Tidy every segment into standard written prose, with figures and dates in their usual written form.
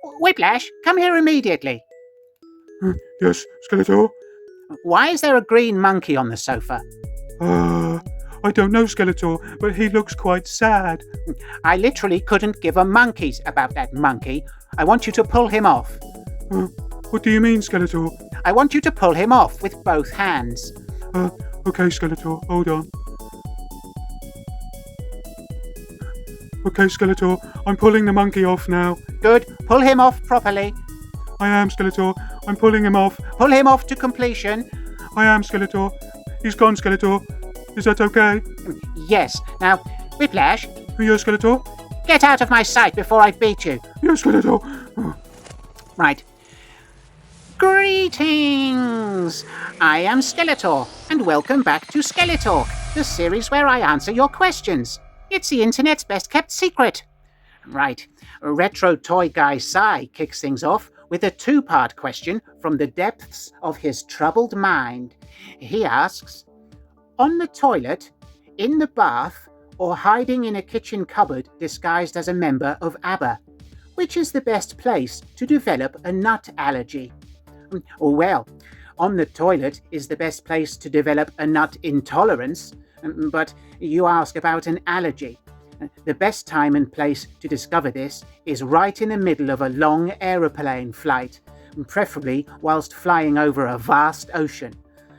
Whiplash, come here immediately. Yes, Skeletor? Why is there a green monkey on the sofa? I don't know, Skeletor, but he looks quite sad. I literally couldn't give a monkey's about that monkey. I want you to pull him off. What do you mean, Skeletor? I want you to pull him off with both hands. Okay, Skeletor, hold on. Okay, Skeletor, I'm pulling the monkey off now. Good, pull him off properly. I am, Skeletor, I'm pulling him off. Pull him off to completion. I am, Skeletor. He's gone, Skeletor. Is that okay? Yes, now, Whiplash, Yes, Skeletor? get out of my sight before I beat you. Yes, Skeletor. Right. Greetings! I am Skeletor, and welcome back to SkeleTalk, the series where I answer your questions. It's the internet's best-kept secret. Right, Retro Toy Guy Sai kicks things off with a two-part question from the depths of his troubled mind. He asks, on the toilet, in the bath, or hiding in a kitchen cupboard disguised as a member of ABBA, which is the best place to develop a nut allergy? Well, on the toilet is the best place to develop a nut intolerance, but you ask about an allergy. The best time and place to discover this is right in the middle of a long aeroplane flight, preferably whilst flying over a vast ocean.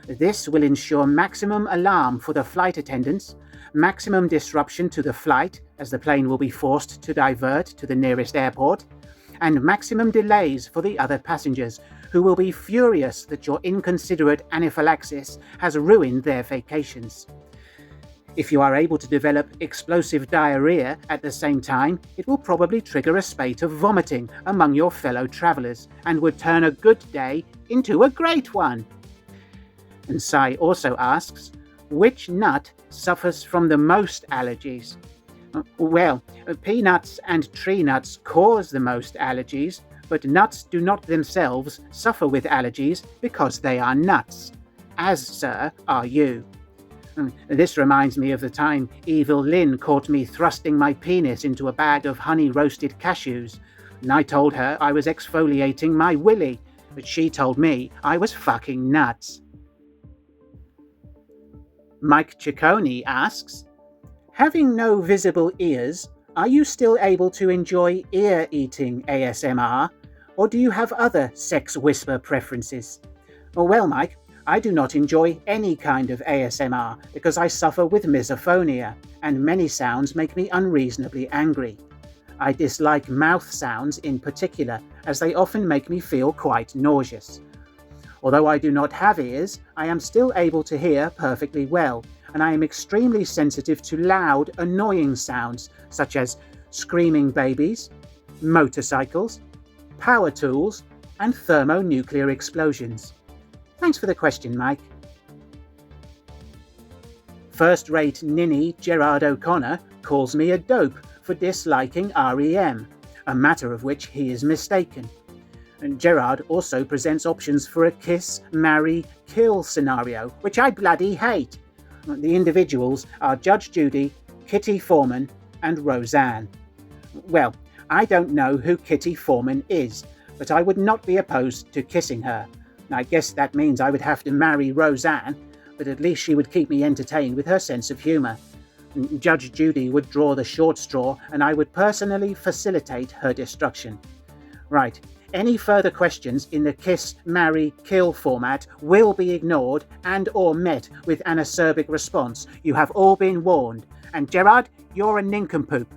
This will ensure maximum alarm for the flight attendants, maximum disruption to the flight as the plane will be forced to divert to the nearest airport, and maximum delays for the other passengers, who will be furious that your inconsiderate anaphylaxis has ruined their vacations. If you are able to develop explosive diarrhea at the same time, it will probably trigger a spate of vomiting among your fellow travellers and would turn a good day into a great one. And Sai also asks, which nut suffers from the most allergies? Well, peanuts and tree nuts cause the most allergies, but nuts do not themselves suffer with allergies because they are nuts, as, sir, are you. This reminds me of the time Evil Lynn caught me thrusting my penis into a bag of honey-roasted cashews, and I told her I was exfoliating my willy, but she told me I was fucking nuts. Mike Ciccone asks, having no visible ears, are you still able to enjoy ear-eating ASMR, or do you have other sex whisper preferences? Well, Mike, I do not enjoy any kind of ASMR because I suffer with misophonia, and many sounds make me unreasonably angry. I dislike mouth sounds in particular, as they often make me feel quite nauseous. Although I do not have ears, I am still able to hear perfectly well, and I am extremely sensitive to loud, annoying sounds such as screaming babies, motorcycles, power tools, and thermonuclear explosions. Thanks for the question, Mike. First-rate ninny Gerard O'Connor calls me a dope for disliking REM, a matter of which he is mistaken. And Gerard also presents options for a kiss, marry, kill scenario, which I bloody hate. The individuals are Judge Judy, Kitty Foreman, and Roseanne. Well, I don't know who Kitty Foreman is, but I would not be opposed to kissing her. I guess that means I would have to marry Roseanne, but at least she would keep me entertained with her sense of humour. Judge Judy would draw the short straw, and I would personally facilitate her destruction. Right, any further questions in the kiss, marry, kill format will be ignored and or met with an acerbic response. You have all been warned. And Gerard, you're a nincompoop.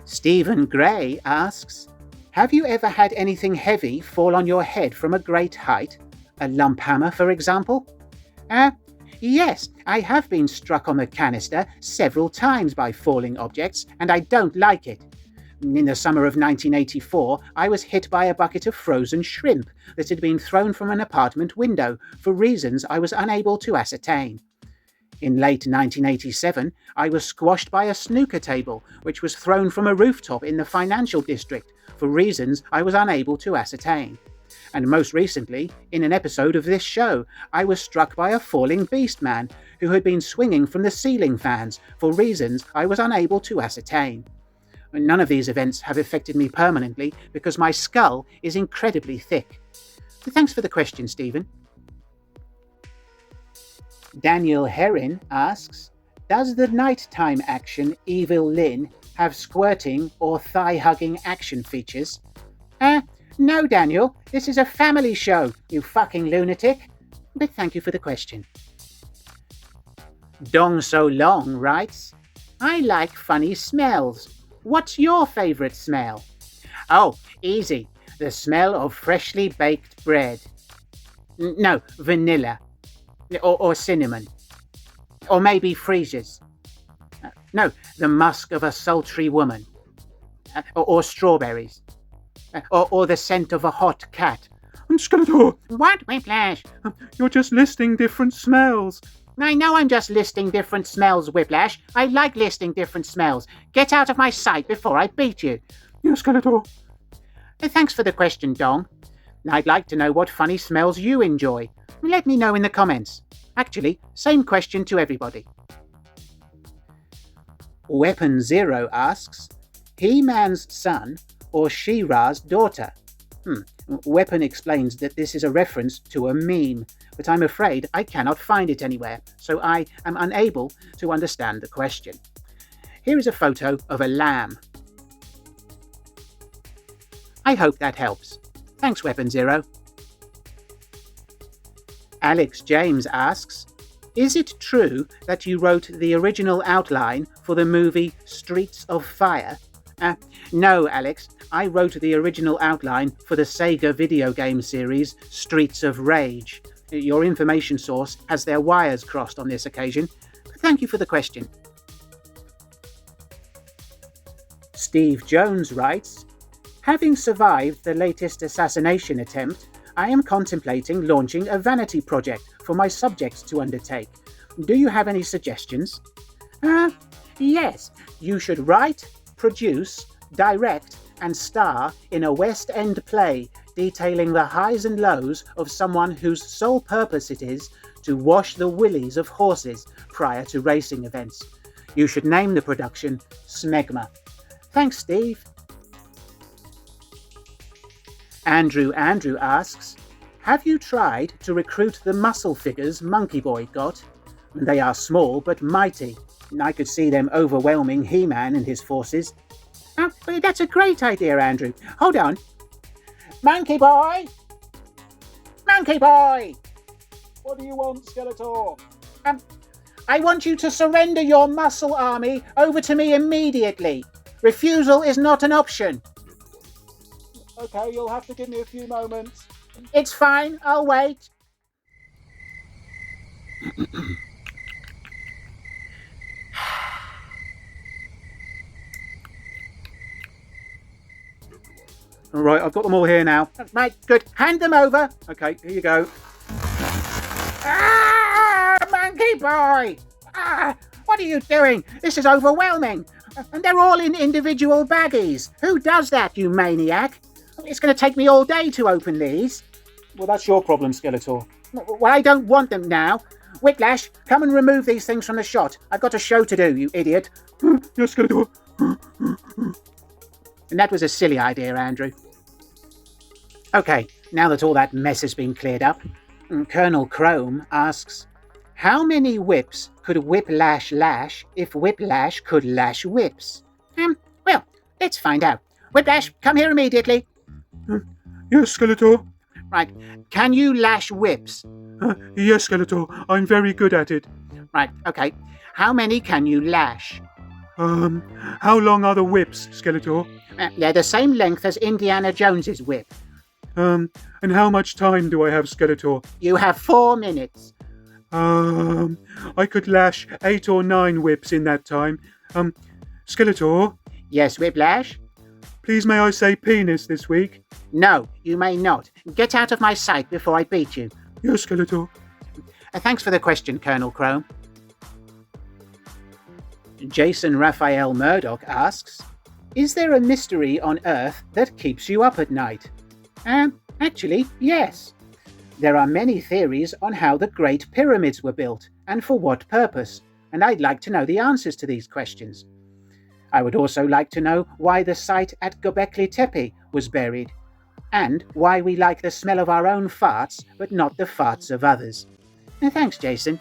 Stephen Gray asks, have you ever had anything heavy fall on your head from a great height? A lump hammer, for example? Yes, I have been struck on the canister several times by falling objects, and I don't like it. In the summer of 1984, I was hit by a bucket of frozen shrimp that had been thrown from an apartment window for reasons I was unable to ascertain. In late 1987, I was squashed by a snooker table, which was thrown from a rooftop in the financial district for reasons I was unable to ascertain. And most recently, in an episode of this show, I was struck by a falling beast man who had been swinging from the ceiling fans for reasons I was unable to ascertain. None of these events have affected me permanently because my skull is incredibly thick. Thanks for the question, Stephen. Daniel Herrin asks, does the nighttime action Evil Lynn have squirting or thigh-hugging action features? No, Daniel, this is a family show, you fucking lunatic. But thank you for the question. Dong So Long writes, I like funny smells. What's your favourite smell? Oh, easy. The smell of freshly baked bread. No, vanilla. Or cinnamon. Or maybe freesias. No, the musk of a sultry woman. Or strawberries. Or the scent of a hot cat. Skeletor, What, Whiplash? you're just listing different smells. I know I'm just listing different smells, Whiplash. I like listing different smells. Get out of my sight before I beat you. Yes, Skeletor. Thanks for the question, Dong. I'd like to know what funny smells you enjoy. Let me know in the comments. Actually, same question to everybody. Weapon Zero asks, He-Man's son or She-Ra's daughter? Weapon explains that this is a reference to a meme, but I'm afraid I cannot find it anywhere, so I am unable to understand the question. Here is a photo of a lamb. I hope that helps. Thanks, Weapon Zero. Alex James asks, is it true that you wrote the original outline for the movie Streets of Fire? No, Alex. I wrote the original outline for the Sega video game series Streets of Rage. Your information source has their wires crossed on this occasion. Thank you for the question. Steve Jones writes, having survived the latest assassination attempt, I am contemplating launching a vanity project for my subjects to undertake. Do you have any suggestions? Yes. You should write, produce, direct, and star in a West End play detailing the highs and lows of someone whose sole purpose it is to wash the willies of horses prior to racing events. You should name the production Smegma. Thanks, Steve. Andrew asks, have you tried to recruit the muscle figures Monkey Boy got? They are small but mighty. I could see them overwhelming He-Man and his forces. That's a great idea, Andrew. Hold on. Monkey Boy! Monkey Boy! What do you want, Skeletor? I want you to surrender your muscle army over to me immediately. Refusal is not an option. Okay, you'll have to give me a few moments. It's fine, I'll wait. Right, I've got them all here now. Right, good. Hand them over. Okay, here you go. Monkey Boy! What are you doing? This is overwhelming. And they're all in individual baggies. Who does that, you maniac? It's going to take me all day to open these. Well, that's your problem, Skeletor. Well, I don't want them now. Whiplash, come and remove these things from the shot. I've got a show to do, you idiot. Yes, Skeletor. And that was a silly idea, Andrew. Okay, now that all that mess has been cleared up, Colonel Chrome asks, how many whips could Whiplash lash if Whiplash could lash whips? Well, let's find out. Whiplash, come here immediately. Yes, Skeletor. Right, can you lash whips? Yes, Skeletor. I'm very good at it. Right, okay. How many can you lash? How long are the whips, Skeletor? They're the same length as Indiana Jones's whip. And how much time do I have, Skeletor? You have 4 minutes. I could lash 8 or 9 whips in that time. Skeletor? Yes, Whiplash? Please may I say penis this week? No, you may not. Get out of my sight before I beat you. Yes, Skeletor. Thanks for the question, Colonel Chrome. Jason Raphael Murdoch asks, is there a mystery on Earth that keeps you up at night? Actually, yes. There are many theories on how the Great Pyramids were built and for what purpose, and I'd like to know the answers to these questions. I would also like to know why the site at Göbekli Tepe was buried, and why we like the smell of our own farts but not the farts of others. Thanks, Jason.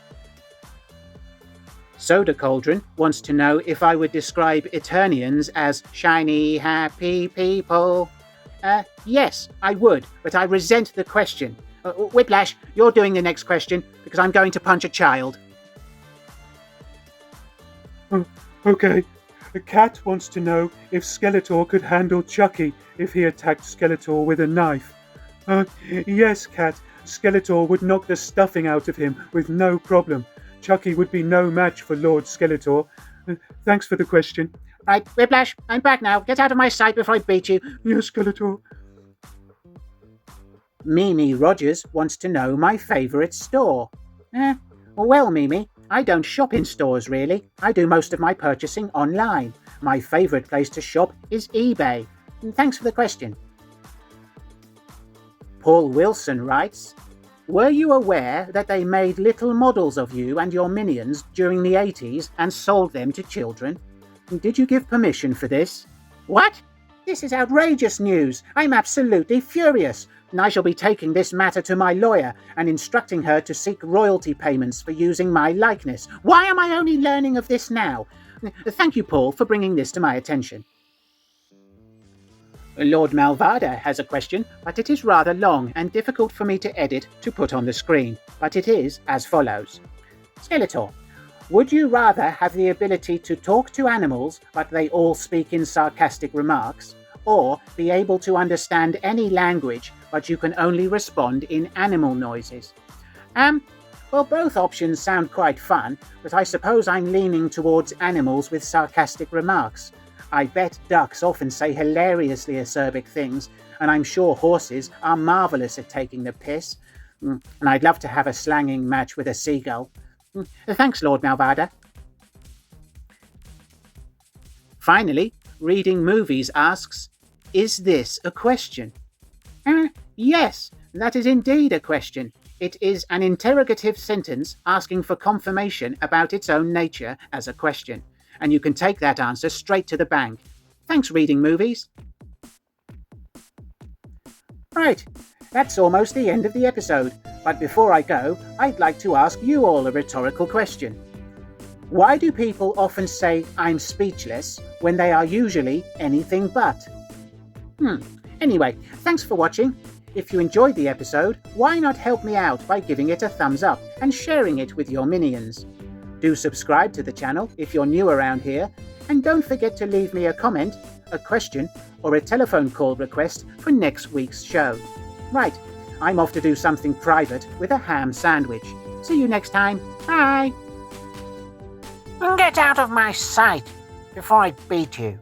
Soda Cauldron wants to know if I would describe Eternians as shiny, happy people. Yes, I would, but I resent the question. Whiplash, you're doing the next question because I'm going to punch a child. Okay. A cat wants to know if Skeletor could handle Chucky if he attacked Skeletor with a knife. Yes, Cat. Skeletor would knock the stuffing out of him with no problem. Chucky would be no match for Lord Skeletor. Thanks for the question. Right, Whiplash, I'm back now. Get out of my sight before I beat you. Yes, Skeletor. Mimi Rogers wants to know my favourite store. Well, Mimi, I don't shop in stores really. I do most of my purchasing online. My favourite place to shop is eBay. Thanks for the question. Paul Wilson writes, were you aware that they made little models of you and your minions during the 80s and sold them to children? Did you give permission for this? What? This is outrageous news. I'm absolutely furious. And I shall be taking this matter to my lawyer and instructing her to seek royalty payments for using my likeness. Why am I only learning of this now? Thank you, Paul, for bringing this to my attention. Lord Malvada has a question, but it is rather long and difficult for me to edit to put on the screen. But it is as follows. Skeletor, would you rather have the ability to talk to animals, but they all speak in sarcastic remarks, or be able to understand any language, but you can only respond in animal noises? Well, both options sound quite fun, but I suppose I'm leaning towards animals with sarcastic remarks. I bet ducks often say hilariously acerbic things, and I'm sure horses are marvellous at taking the piss. And I'd love to have a slanging match with a seagull. Thanks, Lord Malvada. Finally, Reading Movies asks, is this a question? Yes, that is indeed a question. It is an interrogative sentence asking for confirmation about its own nature as a question. And you can take that answer straight to the bank. Thanks, Reading Movies. Right, that's almost the end of the episode. But before I go, I'd like to ask you all a rhetorical question. Why do people often say, I'm speechless, when they are usually anything but? Anyway, thanks for watching. If you enjoyed the episode, why not help me out by giving it a thumbs up and sharing it with your minions? Do subscribe to the channel if you're new around here, and don't forget to leave me a comment, a question, or a telephone call request for next week's show. Right, I'm off to do something private with a ham sandwich. See you next time. Bye! Get out of my sight before I beat you.